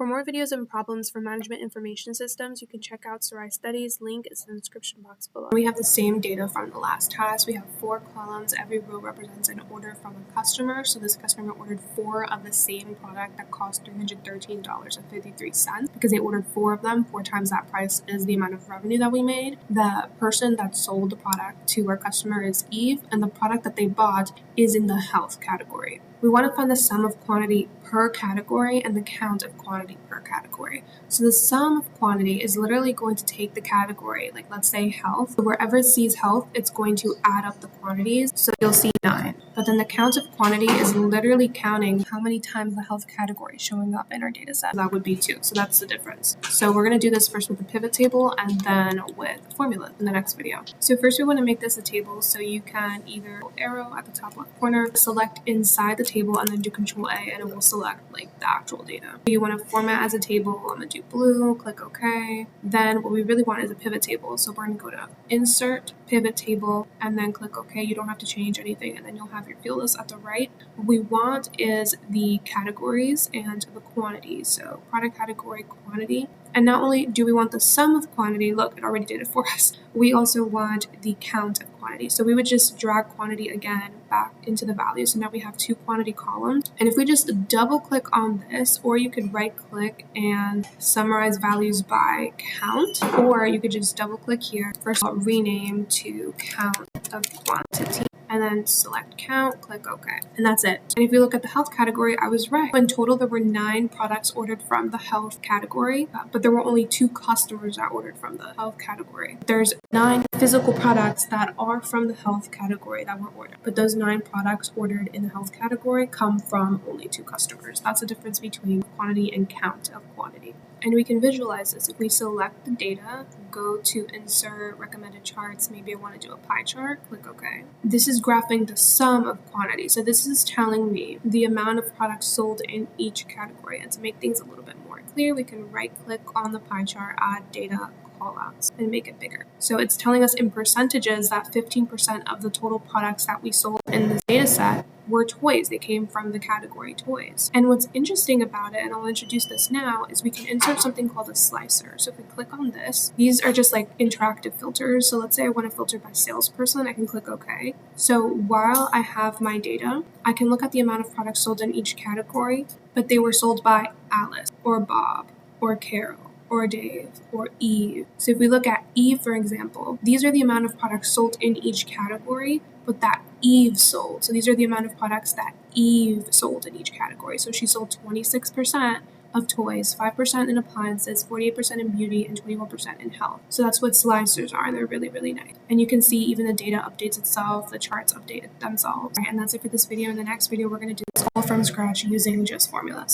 For more videos and problems for management information systems, you can check out Sarai Studies. Link is in the description box below. We have the same data from the last task. We have 4 columns. Every row represents an order from a customer. So this customer ordered 4 of the same product that cost $313.53 because they ordered 4 of them. 4 times that price is the amount of revenue that we made. The person that sold the product to our customer is Eve, and the product that they bought is in the health category. We want to find the sum of quantity per category and the count of quantity per category. So the sum of quantity is literally going to take the category, like let's say health. So wherever it sees health, it's going to add up the quantities. So you'll see 9. But then the count of quantity is literally counting how many times the health category is showing up in our data set. That would be 2. So that's the difference. So we're going to do this first with the pivot table and then with formula in the next video. So first we want to make this a table. So you can either arrow at the top left corner, select inside the table, and then do Control A, and it will select like the actual data. You want to format as a table. I'm going to do blue, click OK. Then what we really want is a pivot table. So we're going to go to Insert, Pivot Table, and then click OK. You don't have to change anything, and then you'll have your field list at the right. What we want is the categories and the quantities. So product category, quantity. And not only do we want the sum of quantity, look, it already did it for us. We also want the count of quantity. So we would just drag quantity again back into the value. So now we have 2 quantity columns. And if we just double click on this, or you could right click and summarize values by count, or you could just double click here. First of all, rename to count of quantity. And then select count, click OK. And that's it. And if you look at the health category, I was right. In total, there were 9 products ordered from the health category, but there were only 2 customers that ordered from the health category. There's 9 physical products that are from the health category that were ordered, but those 9 products ordered in the health category come from only 2 customers. That's the difference between quantity and count of quantity. And we can visualize this. If we select the data, go to Insert, Recommended Charts, maybe I want to do a pie chart, click OK. This is graphing the sum of quantity. So this is telling me the amount of products sold in each category. And to make things a little bit more clear, we can right click on the pie chart, add data, callouts, and make it bigger. So it's telling us in percentages that 15% of the total products that we sold in this data set were toys. They came from the category toys. And what's interesting about it, and I'll introduce this now, is we can insert something called a slicer. So if we click on this, these are just like interactive filters. So let's say I want to filter by salesperson, I can click OK. So while I have my data, I can look at the amount of products sold in each category, but they were sold by Alice or Bob or Carol or Dave or Eve. So if we look at Eve, for example, these are the amount of products sold in each category, but that Eve sold. So these are the amount of products that Eve sold in each category. So she sold 26% of toys, 5% in appliances, 48% in beauty, and 21% in health. So that's what slicers are, and they're really, really nice. And you can see even the data updates itself, the charts update themselves. And that's it for this video. In the next video, we're going to do this all from scratch using just formulas.